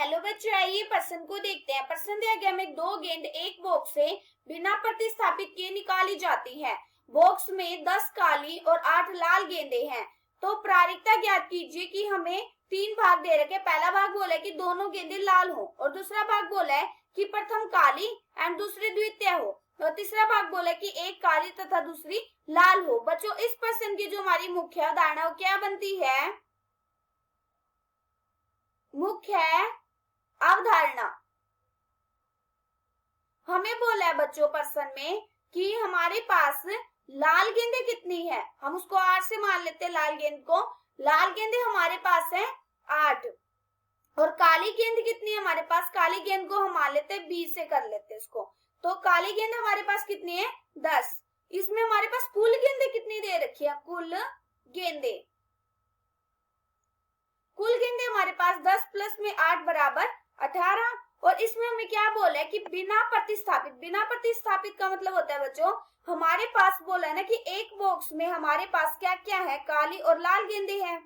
Hello बच्चों, आइए प्रश्न को देखते हैं। प्रश्न दिया गया हमें 2 गेंद एक बॉक्स से बिना प्रतिस्थापित किए निकाली जाती है। बॉक्स में 10 काली और 8 लाल गेंदें हैं। तो प्रायिकता ज्ञात कीजिए कि हमें 3 भाग दे रखे। पहला भाग बोला है कि दोनों गेंदें लाल हो, और दूसरा भाग बोला है कि प्रथम काली एंड दूसरी द्वितीय हो, और तीसरा भाग बोला है कि एक काली तथा दूसरी लाल हो। बच्चों, इस प्रश्न की जो हमारी मुख्य अवधारणा वो क्या बनती है? मुख्य अवधारणा हमें बोला है बच्चों प्रश्न में कि हमारे पास लाल गेंदें कितनी है। हम उसको 8 से मान लेते हैं। लाल गेंद को, लाल गेंदें हमारे पास है 8, और काली गेंद कितनी है हमारे पास? काली गेंद को हम मान लेते हैं 20 से कर लेते हैं इसको। तो काली गेंद हमारे पास कितनी है? 10। इसमें हमारे पास कुल गेंदें कितनी दे रखी है? कुल गेंदें हमारे पास 10 प्लस में 8 बराबर 18। और इसमें हमें क्या बोला है कि बिना प्रतिस्थापित। बिना प्रतिस्थापित का मतलब होता है बच्चों, हमारे पास बोला है ना कि एक बॉक्स में हमारे पास क्या क्या है? काली और लाल गेंदें हैं।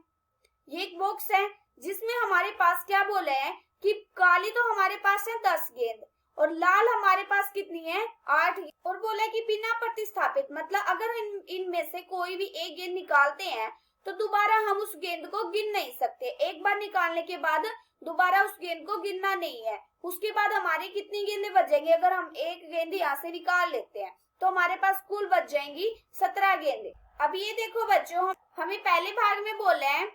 ये एक बॉक्स है जिसमें हमारे पास क्या बोला है कि काली तो हमारे पास है 10 गेंद और लाल हमारे पास कितनी है? 8। और बोला है कि बिना प्रतिस्थापित, मतलब अगर इनमें से कोई भी एक गेंद निकालते हैं तो दोबारा हम उस गेंद को गिन नहीं सकते। एक बार निकालने के बाद दोबारा उस गेंद को गिनना नहीं है। उसके बाद हमारी कितनी गेंदें बचेंगी? अगर हम एक गेंद यहाँ से निकाल लेते हैं तो हमारे पास कुल बच जाएंगी 17 गेंदें। अब ये देखो बच्चों, हमें पहले भाग में बोला है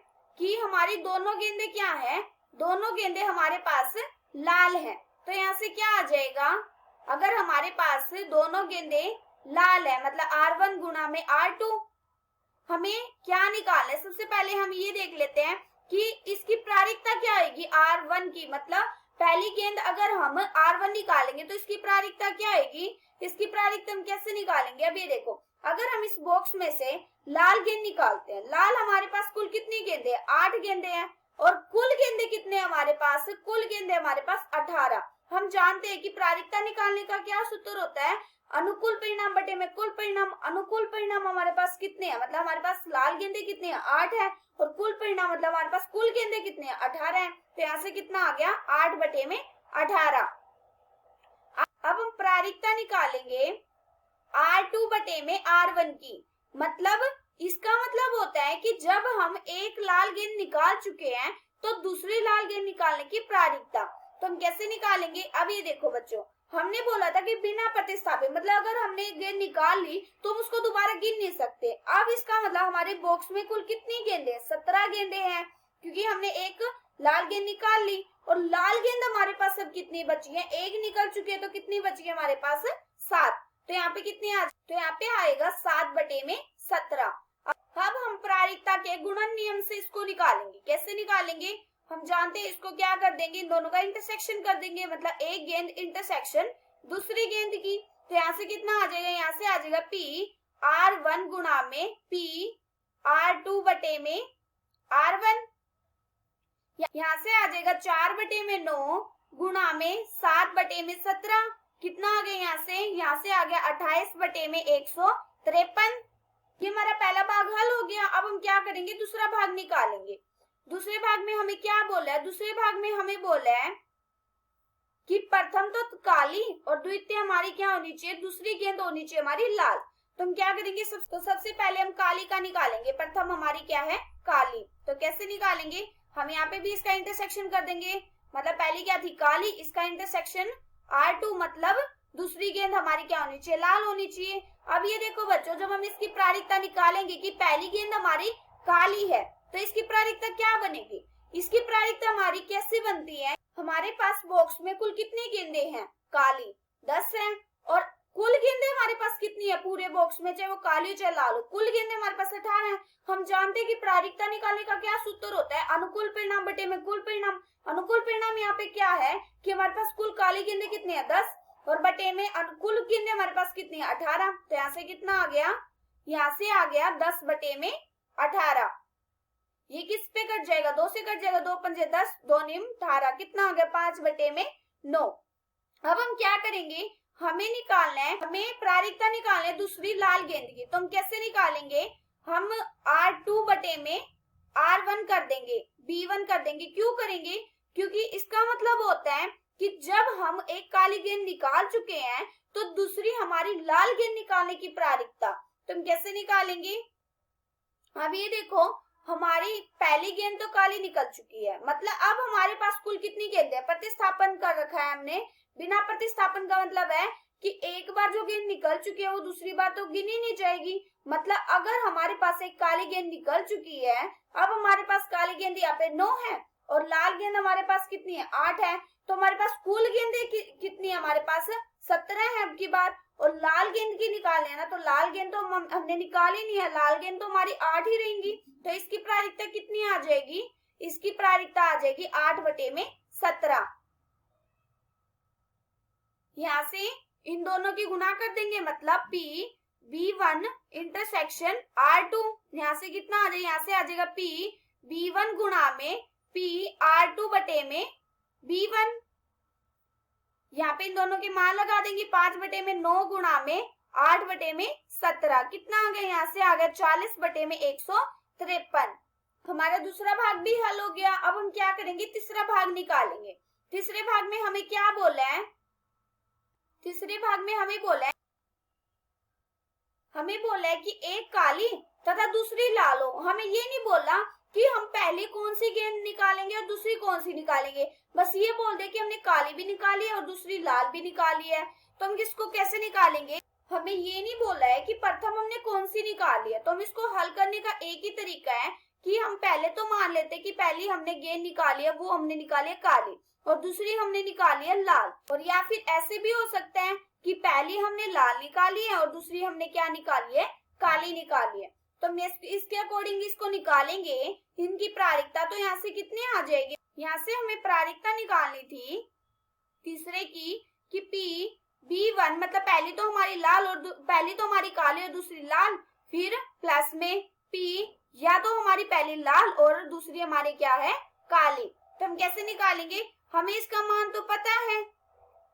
कि हमारी दोनों गेंदें क्या है? दोनों गेंदें हमारे पास लाल है। तो यहाँ से क्या आ जाएगा? अगर हमारे पास दोनों गेंदें लाल है मतलब R1 गुणा में R2, हमें क्या निकालना है? सबसे पहले हम ये देख लेते हैं कि इसकी प्रायिकता क्या आएगी R1 की। मतलब पहली गेंद अगर हम R1 निकालेंगे तो इसकी प्रायिकता क्या आएगी? इसकी प्रायिकता हम कैसे निकालेंगे? अब ये देखो, अगर हम इस बॉक्स में से लाल गेंद निकालते हैं, लाल हमारे पास कुल कितनी गेंदें? 8 गेंदें हैं। और कुल गेंदें कितने हमारे पास? कुल गेंदें हमारे पास 18। हम जानते हैं कि प्रायिकता निकालने का क्या सूत्र होता है? अनुकूल परिणाम बटे में कुल परिणाम। अनुकूल परिणाम हमारे पास कितने हैं? मतलब हमारे पास लाल गेंदें कितनी है? 8 है। और कुल परिणाम मतलब हमारे पास कुल गेंदें कितने हैं? 18 है। तो यहाँ से कितना आ गया? 8 बटे में 18। अब हम प्रायिकता निकालेंगे R2 बटे में R1 की। मतलब इसका मतलब होता है कि जब हम एक लाल गेंद निकाल चुके हैं तो दूसरी लाल गेंद निकालने की प्रायिकता तो हम कैसे निकालेंगे? अब ये देखो बच्चों, हमने बोला था कि बिना प्रतिस्थापित, मतलब अगर हमने एक गेंद निकाल ली तो हम उसको दोबारा गिन नहीं सकते। अब इसका मतलब हमारे बॉक्स में कुल कितनी गेंदें? 17 गेंदें हैं, क्योंकि हमने एक लाल गेंद निकाल ली। और लाल गेंद हमारे पास अब कितनी बची है? एक निकल चुकी है, तो कितनी बची है हमारे पास? 7। तो यहाँ पे कितनी तो यहाँ पे आएगा 7 बटे में 17। अब हम प्रायिकता के गुणन नियम से इसको निकालेंगे। कैसे निकालेंगे? हम जानते हैं इसको क्या कर देंगे, इन दोनों का इंटरसेक्शन कर देंगे। मतलब एक गेंद इंटरसेक्शन दूसरी गेंद की। तो यहाँ से कितना आ जाएगा? यहाँ से आ जाएगा P R1 गुणा में P R2 बटे में R1। यहाँ से आ जाएगा 4 बटे में 9 गुणा में 7 बटे में 17। कितना आ गया? यहाँ से आ गया 28 बटे में 153। ये हमारा पहला भाग हल हो गया। अब हम क्या करेंगे? दूसरा भाग निकालेंगे। दूसरे भाग में हमें क्या बोला है? दूसरे भाग में हमें बोला है कि प्रथम तो काली और द्वितीय हमारी क्या होनी चाहिए? दूसरी गेंद होनी चाहिए हमारी लाल। तो हम क्या करेंगे? सबसे पहले हम काली का निकालेंगे। प्रथम हमारी क्या है? काली। तो कैसे निकालेंगे? हम यहाँ पे भी इसका इंटरसेक्शन कर देंगे। मतलब पहली क्या थी? काली, इसका इंटरसेक्शन R2, मतलब दूसरी गेंद हमारी क्या होनी चाहिए? लाल होनी चाहिए। अब ये देखो बच्चों, जब हम इसकी प्रायिकता निकालेंगे कि पहली गेंद हमारी काली है तो इसकी प्रायिकता क्या बनेगी? इसकी प्रायिकता हमारी कैसे बनती है? हमारे पास बॉक्स में कुल कितनी गेंदें हैं? काली 10 हैं। और कुल गेंदें हमारे पास कितनी है पूरे बॉक्स में, चाहे वो काली चाहे लाल हो? कुल गेंदें हमारे पास 18 हैं। हम जानते हैं कि प्रायिकता निकालने का क्या सूत्र होता है? अनुकूल परिणाम बटे में कुल परिणाम। अनुकूल परिणाम यहाँ पे क्या है कि हमारे पास कुल काली गेंदें कितनी है? 10, और बटे में अनुकूल गेंदें हमारे पास कितनी है? 18। तो यहाँ से कितना आ गया? यहाँ से आ गया 10 बटे में 18। ये किस पे कट जाएगा? 2 से कट जाएगा। 2 पंजे 10, 2 निम 18। कितना आ गया? 5 बटे में 9। अब हम क्या करेंगे? हमें निकालना है, हमें प्रायिकता निकालना है दूसरी लाल गेंद की। तो हम कैसे निकालेंगे? हम R2 बटे में R1 कर देंगे, B1 कर देंगे। क्यों करेंगे? क्योंकि इसका मतलब होता है कि जब हम एक काली गेंद निकाल चुके हैं तो दूसरी हमारी लाल गेंद निकालने की प्राथमिकता। तो हम कैसे निकालेंगे? अब ये देखो, हमारी पहली गेंद तो काली निकल चुकी है, मतलब अब हमारे पास कुल कितनी गेंद है? प्रतिस्थापन कर रखा है हमने। बिना प्रतिस्थापन का मतलब है कि एक बार जो गेंद निकल चुकी है वो दूसरी बार तो गिनी नहीं जाएगी। मतलब अगर हमारे पास एक काली गेंद निकल चुकी है, अब हमारे पास काली गेंद यहाँ पे 9 है और लाल गेंद हमारे पास कितनी है? 8 है। तो हमारे पास कुल गेंदें कितनी है? हमारे पास 17 है अब की बार। और लाल गेंद की निकालनी है ना, तो लाल गेंद तो हमने निकाली नहीं है, लाल गेंद तो हमारी 8 ही रहेंगी। तो इसकी प्रायिकता कितनी आ जाएगी? इसकी प्रायिकता आ जाएगी 8/17। यहाँ से इन दोनों की गुणा कर देंगे, मतलब P B1 इंटरसेक्शन R2। यहाँ से कितना आ जाएगा? यहाँ से आ जाएगा P B1 गुणा में P R2 बटे में B1। यहाँ पे इन दोनों के मान लगा देंगे, 5/9 गुणा में 8/17। कितना आ गया? यहाँ से आ गया 40/153। हमारा दूसरा भाग भी हल हो गया। अब हम क्या करेंगे? तीसरा भाग निकालेंगे। तीसरे भाग में हमें क्या बोला है? तीसरे भाग में हमें बोला है कि एक काली तथा दूसरी लाल हो। हमें ये नहीं बोला कि हम पहले कौन सी गेंद निकालेंगे और दूसरी कौन सी निकालेंगे, बस ये बोल दे कि हमने काली भी निकाली है और दूसरी लाल भी निकाली है। तो हम इसको कैसे निकालेंगे? हमें ये नहीं बोला है कि प्रथम हमने कौन सी निकाली है। तो हम इसको हल करने का एक ही तरीका है कि हम पहले तो मान लेते कि पहली हमने गेंद निकाली है, वो हमने निकाली है काली और दूसरी हमने निकाली है लाल। और या फिर ऐसे भी हो सकता है कि पहली हमने लाल निकाली है और दूसरी हमने क्या निकाली है? काली निकाली है। तो हम इसके अकॉर्डिंग इसको निकालेंगे। इनकी प्रायिकता तो यहाँ से कितनी आ जाएगी? यहाँ से हमें प्रायिकता निकालनी थी तीसरे की कि P B1, मतलब पहली तो हमारी लाल और पहली तो हमारी काली और दूसरी लाल, फिर प्लस में P या तो हमारी पहली लाल और दूसरी हमारी क्या है? काली। तो हम कैसे निकालेंगे? हमें इसका मान तो पता है,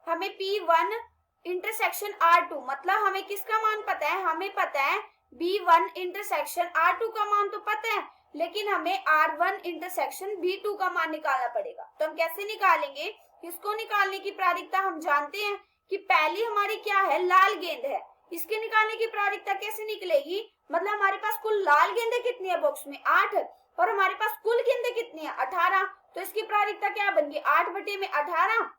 हमें P1 इंटरसेक्शन R2, मतलब हमें किसका मान पता है? हमें पता है B1 इंटरसेक्शन R2 का मान तो पता है, लेकिन हमें R1 इंटरसेक्शन B2 का मान निकालना पड़ेगा। तो हम कैसे निकालेंगे? इसको निकालने की प्रायिकता हम जानते हैं कि पहली हमारी क्या है? लाल गेंद है। इसके निकालने की प्रायिकता कैसे निकलेगी? मतलब हमारे पास कुल लाल गेंदें कितनी है? बॉक्स में 8 और हमारे पास कुल गेंदें कितनी है? 18। तो इसकी प्रायिकता क्या बन गई? 8/18।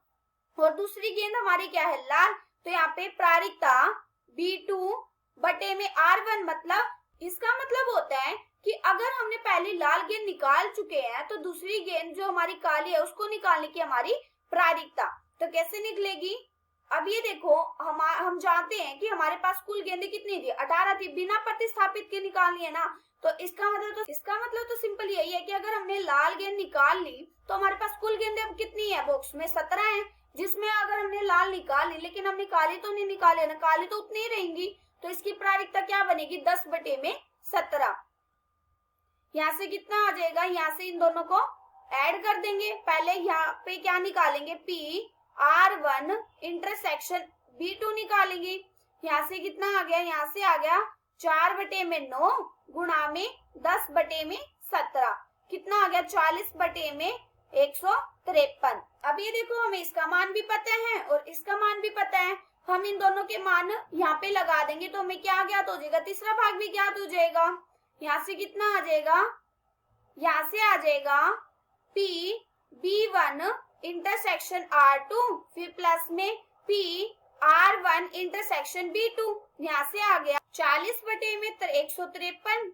और दूसरी गेंद हमारी क्या है? लाल। तो यहाँ पे प्रायिकता B2/R1, मतलब इसका मतलब होता है कि अगर हमने पहली लाल गेंद निकाल चुके हैं तो दूसरी गेंद जो हमारी काली है उसको निकालने की हमारी प्रायिकता तो कैसे निकलेगी? अब ये देखो, हम जानते हैं कि हमारे पास कुल गेंदें कितनी थी? 18 थी। बिना प्रतिस्थापित के निकालनी है ना, तो इसका मतलब तो सिंपल यही है कि अगर हमने लाल गेंद निकाल ली तो हमारे पास कुल गेंदें अब कितनी है? बॉक्स में 17 है, जिसमें अगर हमने लाल निकाल ली लेकिन हमने काली तो नहीं निकाली ना, काली तो उतनी ही रहेंगी। तो इसकी प्रायिकता क्या बनेगी? 10/17। यहाँ से कितना आ जाएगा? यहाँ से इन दोनों को ऐड कर देंगे। पहले यहाँ पे क्या निकालेंगे? P R1 इंटरसेक्शन B2 निकालेंगे। यहाँ से कितना आ गया? यहाँ से आ गया 4/9 गुणा में 10/17। कितना आ गया? 40/153। अब ये देखो, हमें इसका मान भी पता है और इसका मान भी पता है। हम इन दोनों के मान यहाँ पे लगा देंगे तो हमें क्या ज्ञात हो जाएगा? तीसरा भाग भी ज्ञात हो जाएगा। यहाँ से कितना आ जाएगा? यहाँ से आ जाएगा P B1 इंटरसेक्शन R2, फिर प्लस में P R1 इंटरसेक्शन B2। यहाँ से आ गया 40/153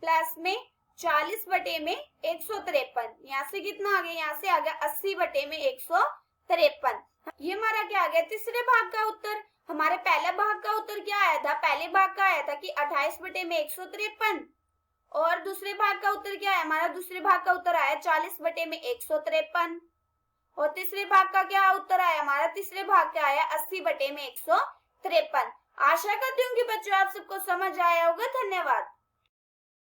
प्लस में 40/153। यहाँ से कितना आ गया? यहाँ से आ गया 80/153। ये हमारा क्या आ गया? तीसरे भाग का उत्तर। हमारे पहले भाग का उत्तर क्या आया था? पहले भाग का आया था कि 28/153 और दूसरे भाग का उत्तर क्या है? हमारा दूसरे भाग का उत्तर आया 40/153 और तीसरे भाग का क्या उत्तर आया? हमारा तीसरे भाग का आया 80/153। आशा करती हूँ कि बच्चों आप सबको समझ आया होगा। धन्यवाद।